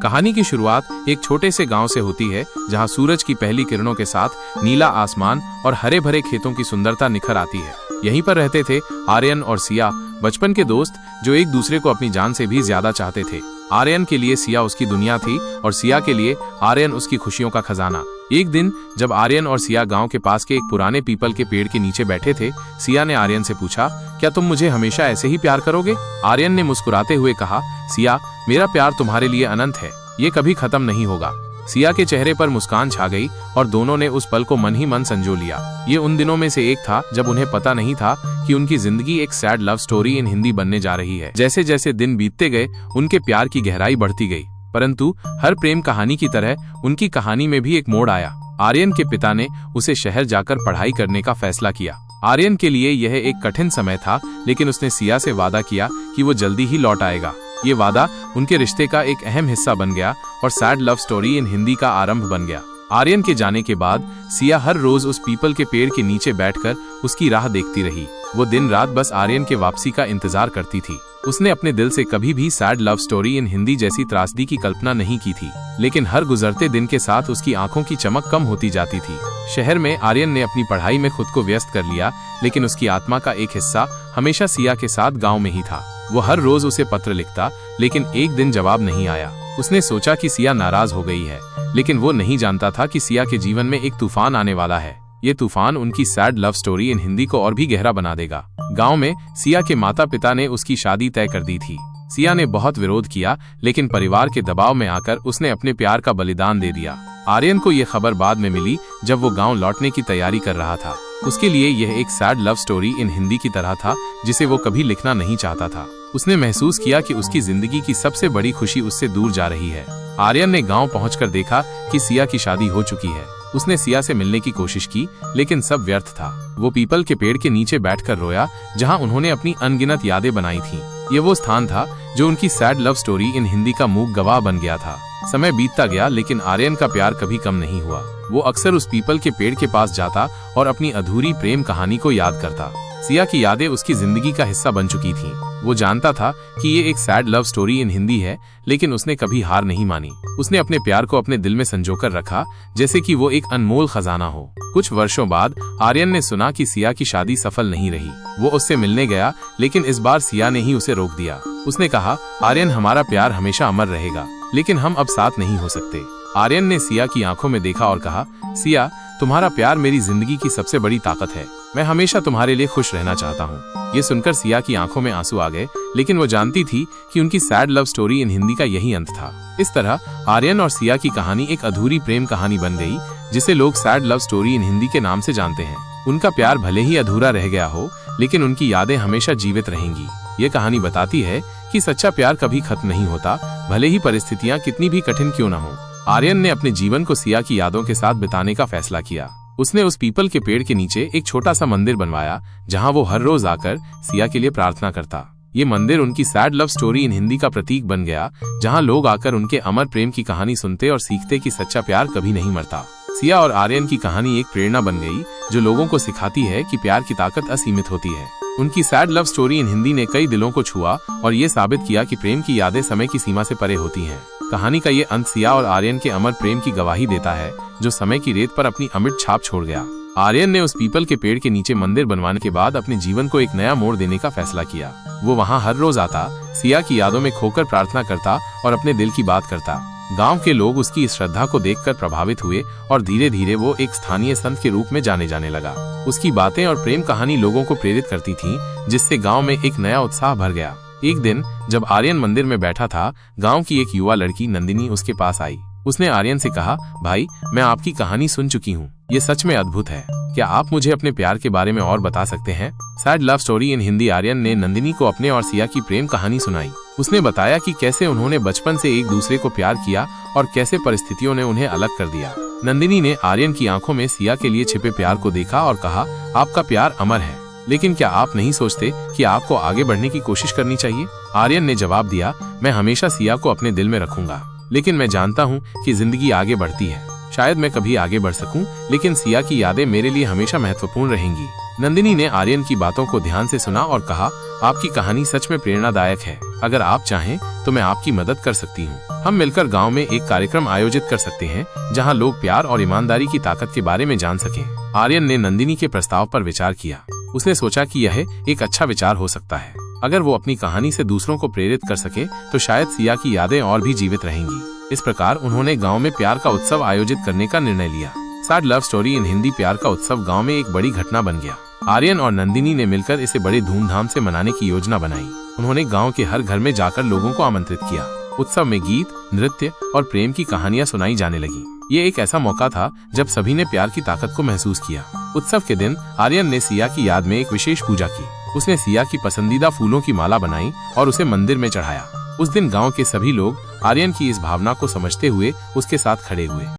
कहानी की शुरुआत एक छोटे से गांव से होती है, जहां सूरज की पहली किरणों के साथ नीला आसमान और हरे भरे खेतों की सुंदरता निखर आती है। यहीं पर रहते थे आर्यन और सिया, बचपन के दोस्त जो एक दूसरे को अपनी जान से भी ज्यादा चाहते थे। आर्यन के लिए सिया उसकी दुनिया थी और सिया के लिए आर्यन उसकी खुशियों का खजाना। एक दिन जब आर्यन और सिया गांव के पास के एक पुराने पीपल के पेड़ के नीचे बैठे थे, सिया ने आर्यन से पूछा, क्या तुम मुझे हमेशा ऐसे ही प्यार करोगे? आर्यन ने मुस्कुराते हुए कहा, सिया, मेरा प्यार तुम्हारे लिए अनंत है, ये कभी खत्म नहीं होगा। सिया के चेहरे पर मुस्कान छा गई और दोनों ने उस पल को मन ही मन संजो लिया। ये उन दिनों में से एक था जब उन्हें पता नहीं था कि उनकी जिंदगी एक sad love story in Hindi बनने जा रही है। जैसे जैसे दिन बीतते गए, उनके प्यार की गहराई बढ़ती गई, परंतु हर प्रेम कहानी की तरह उनकी कहानी में भी एक मोड़ आया। आर्यन के पिता ने उसे शहर जाकर पढ़ाई करने का फैसला किया। आर्यन के लिए यह एक कठिन समय था, लेकिन उसने सिया से वादा किया कि वो जल्दी ही लौट आएगा। ये वादा उनके रिश्ते का एक अहम हिस्सा बन गया और sad love story in Hindi का आरंभ बन गया। आर्यन के जाने के बाद सिया हर रोज उस पीपल के पेड़ के नीचे बैठकर उसकी राह देखती रही। वो दिन रात बस आर्यन के वापसी का इंतजार करती थी। उसने अपने दिल से कभी भी sad love story in Hindi जैसी त्रासदी की कल्पना नहीं की थी, लेकिन हर गुजरते दिन के साथ उसकी आंखों की चमक कम होती जाती थी। शहर में आर्यन ने अपनी पढ़ाई में खुद को व्यस्त कर लिया, लेकिन उसकी आत्मा का एक हिस्सा हमेशा सिया के साथ गाँव में ही था। वो हर रोज उसे पत्र लिखता, लेकिन एक दिन जवाब नहीं आया। उसने सोचा कि सिया नाराज हो गई है, लेकिन वो नहीं जानता था कि सिया के जीवन में एक तूफान आने वाला है। ये तूफान उनकी sad love story in Hindi को और भी गहरा बना देगा। गांव में सिया के माता पिता ने उसकी शादी तय कर दी थी। सिया ने बहुत विरोध किया, लेकिन परिवार के दबाव में आकर उसने अपने प्यार का बलिदान दे दिया। आर्यन को यह खबर बाद में मिली, जब वो गांव लौटने की तैयारी कर रहा था। उसके लिए यह एक sad love story in Hindi की तरह था, जिसे वो कभी लिखना नहीं चाहता था। उसने महसूस किया कि उसकी जिंदगी की सबसे बड़ी खुशी उससे दूर जा रही है। आर्यन ने गांव पहुंचकर देखा कि सिया की शादी हो चुकी है। उसने सिया से मिलने की कोशिश की, लेकिन सब व्यर्थ था। वो पीपल के पेड़ के नीचे बैठकर रोया, जहां उन्होंने अपनी अनगिनत यादें बनाई थीं। ये वो स्थान था जो उनकी sad love story in Hindi का मूक गवाह बन गया था। समय बीतता गया, लेकिन आर्यन का प्यार कभी कम नहीं हुआ। वो अक्सर उस पीपल के पेड़ के पास जाता और अपनी अधूरी प्रेम कहानी को याद करता। सिया की यादें उसकी जिंदगी का हिस्सा बन चुकी थीं। वो जानता था कि ये एक sad love story in Hindi है, लेकिन उसने कभी हार नहीं मानी। उसने अपने प्यार को अपने दिल में संजोकर रखा, जैसे कि वो एक अनमोल खजाना हो। कुछ वर्षों बाद आर्यन ने सुना कि सिया की शादी सफल नहीं रही। वो उससे मिलने गया, लेकिन इस बार सिया ने ही उसे रोक दिया। उसने कहा, आर्यन, हमारा प्यार हमेशा अमर रहेगा, लेकिन हम अब साथ नहीं हो सकते। आर्यन ने सिया की आंखों में देखा और कहा, सिया, तुम्हारा प्यार मेरी जिंदगी की सबसे बड़ी ताकत है। मैं हमेशा तुम्हारे लिए खुश रहना चाहता हूँ। ये सुनकर सिया की आंखों में आंसू आ गए, लेकिन वो जानती थी कि उनकी sad love story in Hindi का यही अंत था। इस तरह आर्यन और सिया की कहानी एक अधूरी प्रेम कहानी बन गई, जिसे लोग sad love story in Hindi के नाम से जानते हैं। उनका प्यार भले ही अधूरा रह गया हो, लेकिन उनकी यादें हमेशा जीवित रहेंगी। ये कहानी बताती है कि सच्चा प्यार कभी खत्म नहीं होता, भले ही परिस्थितियाँ कितनी भी कठिन क्यों न हो। आर्यन ने अपने जीवन को सिया की यादों के साथ बिताने का फैसला किया। उसने उस पीपल के पेड़ के नीचे एक छोटा सा मंदिर बनवाया, जहां वो हर रोज आकर सिया के लिए प्रार्थना करता। ये मंदिर उनकी sad love story in Hindi का प्रतीक बन गया, जहां लोग आकर उनके अमर प्रेम की कहानी सुनते और सीखते कि सच्चा प्यार कभी नहीं मरता। सिया और आर्यन की कहानी एक प्रेरणा बन गई, जो लोगों को सिखाती है कि प्यार की ताकत असीमित होती है। उनकी sad love story in Hindi ने कई दिलों को छुआ और ये साबित किया कि प्रेम की यादें समय की सीमा से परे होती हैं। कहानी का ये अंत सिया और आर्यन के अमर प्रेम की गवाही देता है, जो समय की रेत पर अपनी अमिट छाप छोड़ गया। आर्यन ने उस पीपल के पेड़ के नीचे मंदिर बनवाने के बाद अपने जीवन को एक नया मोड़ देने का फैसला किया। वो वहाँ हर रोज आता, सिया की यादों में खोकर प्रार्थना करता और अपने दिल की बात करता। गांव के लोग उसकी इस श्रद्धा को देखकर प्रभावित हुए और धीरे धीरे वो एक स्थानीय संत के रूप में जाने जाने लगा। उसकी बातें और प्रेम कहानी लोगों को प्रेरित करती थी, जिससे गांव में एक नया उत्साह भर गया। एक दिन जब आर्यन मंदिर में बैठा था, गांव की एक युवा लड़की नंदिनी उसके पास आई। उसने आर्यन से कहा, भाई, मैं आपकी कहानी सुन चुकी हूँ, ये सच में अद्भुत है। क्या आप मुझे अपने प्यार के बारे में और बता सकते हैं? Sad love story in Hindi Aryan ने नंदिनी को अपने और सिया की प्रेम कहानी सुनाई। उसने बताया कि कैसे उन्होंने बचपन से एक दूसरे को प्यार किया और कैसे परिस्थितियों ने उन्हें अलग कर दिया। नंदिनी ने आर्यन की आंखों में सिया के लिए छिपे प्यार को देखा और कहा, आपका प्यार अमर है, लेकिन क्या आप नहीं सोचते कि आपको आगे बढ़ने की कोशिश करनी चाहिए? आर्यन ने जवाब दिया, मैं हमेशा सिया को अपने दिल में रखूंगा, लेकिन मैं जानता हूँ कि जिंदगी आगे बढ़ती है। शायद मैं कभी आगे बढ़ सकूं, लेकिन सिया की यादें मेरे लिए हमेशा महत्वपूर्ण रहेंगी। नंदिनी ने आर्यन की बातों को ध्यान से सुना और कहा, आपकी कहानी सच में प्रेरणादायक है। अगर आप चाहें तो मैं आपकी मदद कर सकती हूँ। हम मिलकर गांव में एक कार्यक्रम आयोजित कर सकते हैं जहां लोग प्यार और ईमानदारी की ताकत के बारे में जान सकें। आर्यन ने नंदिनी के प्रस्ताव पर विचार किया। उसने सोचा कि यह एक अच्छा विचार हो सकता है। अगर वो अपनी कहानी से दूसरों को प्रेरित कर सके तो शायद सिया की यादें और भी जीवित रहेंगी। इस प्रकार उन्होंने गांव में प्यार का उत्सव आयोजित करने का निर्णय लिया। Sad love story in Hindi प्यार का उत्सव गांव में एक बड़ी घटना बन गया। आर्यन और नंदिनी ने मिलकर इसे बड़े धूमधाम से मनाने की योजना बनाई। उन्होंने गांव के हर घर में जाकर लोगों को आमंत्रित किया। उत्सव में गीत, नृत्य और प्रेम की कहानियां सुनाई जाने लगी। ये एक ऐसा मौका था जब सभी ने प्यार की ताकत को महसूस किया। उत्सव के दिन आर्यन ने सिया की याद में एक विशेष पूजा की। उसने सिया की पसंदीदा फूलों की माला बनाई और उसे मंदिर में चढ़ाया। उस दिन गांव के सभी लोग आर्यन की इस भावना को समझते हुए उसके साथ खड़े हुए।